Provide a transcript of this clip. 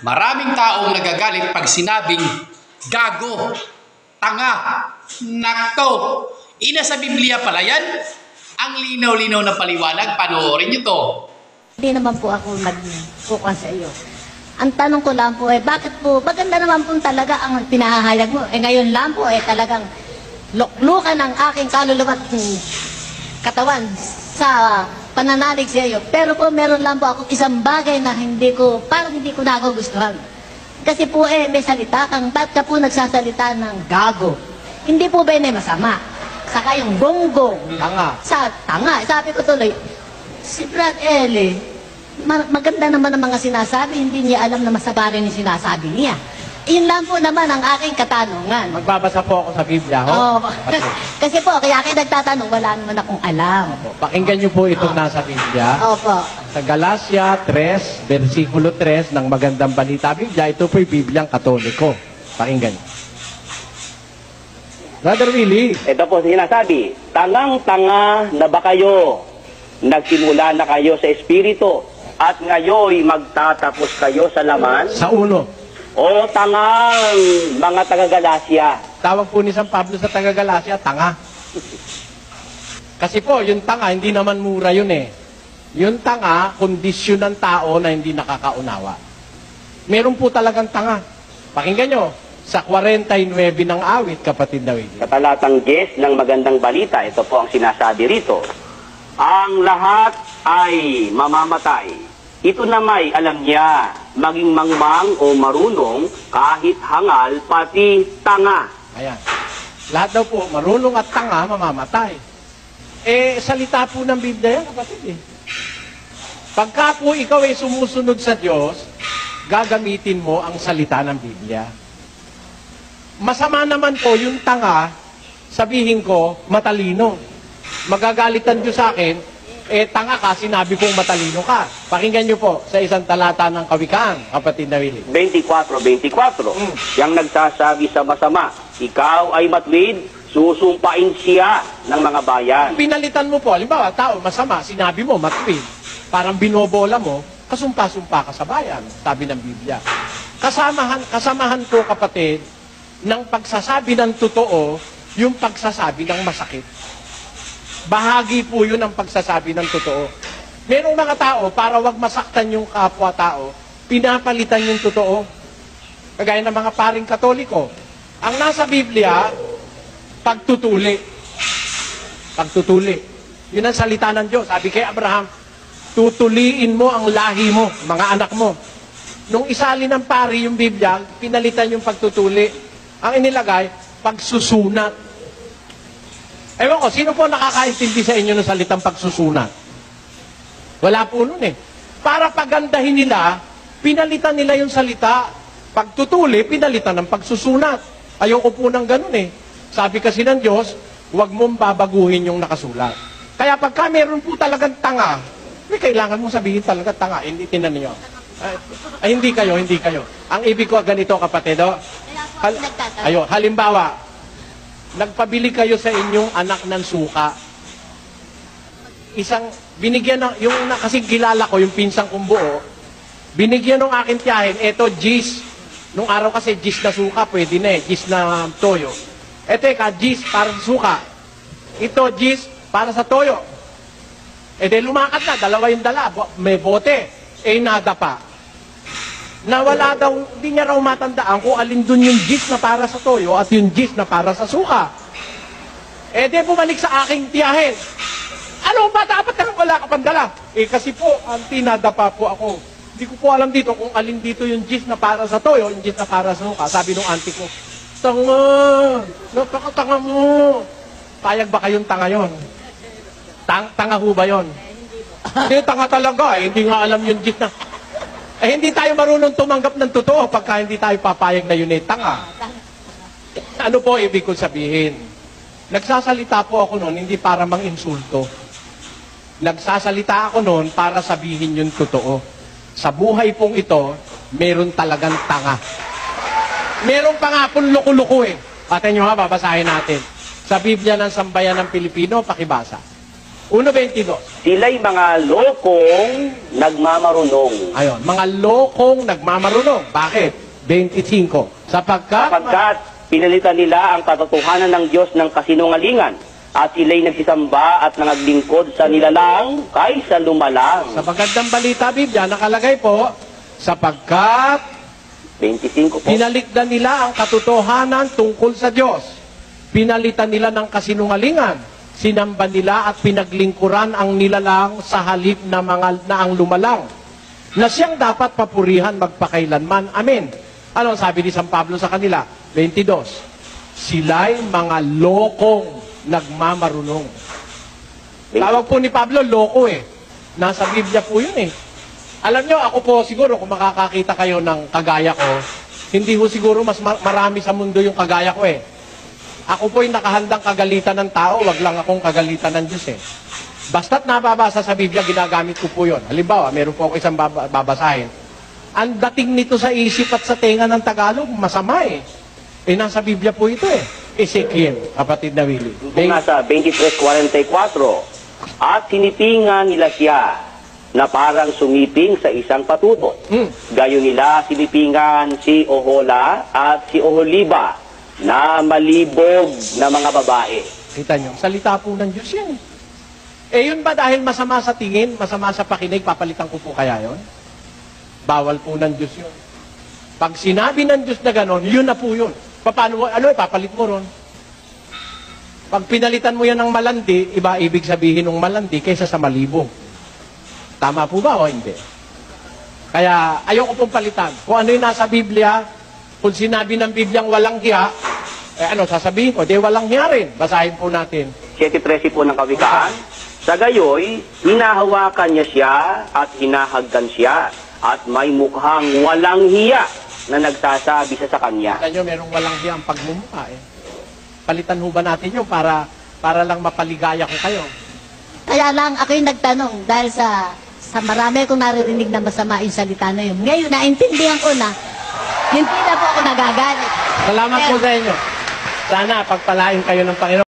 Maraming taong nagagalit pag sinabing gago, tanga, nakto. Ina sa Biblia pala yan. Ang linaw-linaw na paliwanag, panoorin nyo to. Hindi naman po ako nag-focus sa iyo. Ang tanong ko lang po bakit po, maganda naman po talaga ang pinahahayag mo. Ngayon lang po talagang luklukan ng aking kaluluwa at katawan sa pananalig sa iyo. Pero po meron lang po ako isang bagay na parang hindi ko nagugustuhan. Kasi po may salita kang, ba't ka po nagsasalita ng gago? Hindi po ba masama? Saka yung gonggong. Tanga. Tanga. Sabi ko tuloy, si Brad Eli, maganda naman ang mga sinasabi, hindi niya alam na masama rin yung sinasabi niya. Yun lang po naman ang aking katanungan. Magbabasa po ako sa Biblia, ho? Oh, kasi po, kaya kayo nagtatanong, wala naman akong alam. Pakinggan niyo po itong nasa Biblia. Opo. Sa Galacia 3, versikulo 3 ng Magandang Balita Biblia, ito po'y Bibliang Katoliko. Pakinggan niyo. Brother Willie. Ito po sinasabi, tangang-tanga na ba kayo? Nagsimula na kayo sa Espiritu at ngayon magtatapos kayo sa laman? Sa uno. O tangang mga taga-Galacia? Tawag po ni San Pablo sa taga-Galacia, tanga. Kasi po, yung tanga, hindi naman mura yun eh. Yung tanga, kondisyon ng tao na hindi nakakaunawa. Meron po talagang tanga. Pakinggan nyo, sa 49 ng awit, kapatid na Willie. Sa talatang 10 ng Magandang Balita, ito po ang sinasabi rito. Ang lahat ay mamamatay. Ito na may alam niya, maging mangmang o marunong, kahit hangal, pati tanga. Ayan. Lahat daw po, marunong at tanga, mamamatay. Salita po ng Biblia yan, kapatid eh. Pagka po ikaw ay sumusunod sa Diyos, gagamitin mo ang salita ng Biblia. Masama naman po yung tanga, sabihin ko, matalino. Magagalitan Diyos sa akin, tanga ka, sinabi kong matalino ka. Pakinggan nyo po sa isang talata ng Kawikaan, kapatid na Willie. 24. Yang nagsasabi sa masama, ikaw ay matwid, susumpain siya ng mga bayan. Pinalitan mo po, halimbawa, tao, masama, sinabi mo, matwid. Parang binobola mo, kasumpa-sumpa ka sa bayan, sabi ng Biblia. Kasamahan po, kapatid, ng pagsasabi ng totoo, yung pagsasabi ng masakit. Bahagi po yun ang pagsasabi ng totoo. Merong mga tao, para wag masaktan yung kapwa-tao, pinapalitan yung totoo. Kagaya ng mga paring Katoliko. Ang nasa Biblia, pagtutuli. Pagtutuli. Yun ang salita ng Diyos. Sabi kay Abraham, tutuliin mo ang lahi mo, mga anak mo. Nung isali ng pari yung Biblia, pinalitan yung pagtutuli. Ang inilagay, pagsusunat. Ewan ko, sino po nakakaintindi sa inyo ng salitang pagsusunat? Wala po nun eh. Para pagandahin nila, pinalitan nila yung salita. Pagtutuli, pinalitan ng pagsusunat. Ayoko po ng ganun eh. Sabi kasi ng Diyos, huwag mong babaguhin yung nakasulat. Kaya pagka meron po talagang tanga, may kailangan mong sabihin talaga tanga. Hindi tinan niyo. Hindi kayo. Ang ibig ko ganito, kapatid. Halimbawa, nagpabili kayo sa inyong anak ng suka. Binigyan yung kasing kilala ko, yung pinsang kong buo, binigyan ng aking tiyahin, eto, gis. Nung araw kasi, gis na suka, pwede na gis na toyo. Teka, gis para sa suka. Ito, gis para sa toyo. Lumakad na, dalawa yung dala, may bote. Nada pa. Nawala daw, hindi niya raw matandaan kung alin dun yung gis na para sa toyo at yung gis na para sa suka. Bumalik sa aking tiyahin. Ano ba, dapat ka wala ka pandala? Kasi po, auntie, nadapa po ako. Hindi ko po alam dito kung alin dito yung gis na para sa toyo, yung gis na para sa suka. Sabi nung auntie ko, tanga, napakatanga mo. Payag ba kayong tanga yon? Tanga ho ba yon? Hindi, tanga talaga. Hindi nga alam yung gis na... hindi tayo marunong tumanggap ng totoo pagka hindi tayo papayag na yun tanga. Ano po ibig kong sabihin? Nagsasalita po ako noon hindi para mang-insulto. Nagsasalita ako noon para sabihin yung totoo. Sa buhay pong ito, meron talagang tanga. Meron pa nga pong loko-loko eh. Pati nyo ha, babasahin natin. Sa Biblia ng Sambayan ng Pilipino, pakibasa. 1.22. Sila'y mga lokong nagmamarunong. Ayon, mga lokong nagmamarunong. Bakit? 25. Sapagkat Pinalitan nila ang katotohanan ng Diyos ng kasinungalingan at sila'y nagsisamba at nangaglingkod sa nilalang kaysa lumalang. sa magandang balita Biblia, nakalagay po, sapagkat 25 po. pinaligdan nila ang katotohanan tungkol sa Diyos. Pinalitan nila ng kasinungalingan. Sinamba nila at pinaglingkuran ang nilalang sa halip na ang lumalang. Na siyang dapat papurihan magpakailanman. Amen. Ano ang sabi ni San Pablo sa kanila? 22. Sila'y mga lokong nagmamarunong. Tawag po ni Pablo, loko eh. Nasa Biblia po yun eh. Alam nyo, ako po siguro, kung makakakita kayo ng kagaya ko, hindi ko siguro mas marami sa mundo yung kagaya ko eh. Ako po'y nakahandang kagalitan ng tao, wag lang akong kagalitan ng Diyos eh. Basta't nababasa sa Biblia, ginagamit ko po yun. Halimbawa, meron po ako isang babasahin. Ang dating nito sa isip at sa tenga ng Tagalog, masama eh. Eh, nasa Biblia po ito eh. Ezekiel, kapatid na Willie. Kung nasa 23:44, at sinipingan nila siya na parang sumiping sa isang patutot. Gayon nila sinipingan si Ohola at si Oholiba na malibog na mga babae. Kita nyo, salita po ng Diyos yan. Eh yun ba dahil masama sa tingin, masama sa pakinig, papalitan ko po kaya yon? Bawal po ng Diyos yun. Pag sinabi ng Diyos na gano'n, yun na po yun. Paano, papalit mo ron? Pag pinalitan mo yan ng malandi, iba ibig sabihin ng malandi kaysa sa malibog. Tama po ba o hindi? Kaya ayoko pong palitan. Kung ano yung nasa Biblia, kung sinabi ng Bibliang walang hiya, sasabihin ko, walang hiya rin. Basahin po natin. 7:13 po ng Kawikaan. Sa gayoy, hinahawakan niya siya at hinahagdan siya at may mukhang walang hiya na nagsasabi sa kanya. Kaya nyo, merong walang hiya ang pagmumukha eh. Palitan ho ba natin yun para lang mapaligaya ko kayo? Kaya lang ako yung nagtanong dahil sa marami kong naririnig na masama yung salita na yun. Ngayon, naintindihan ko na, hindi na po ako nagagalit. Salamat po sa inyo. Sana pagpalain kayo ng Panginoon.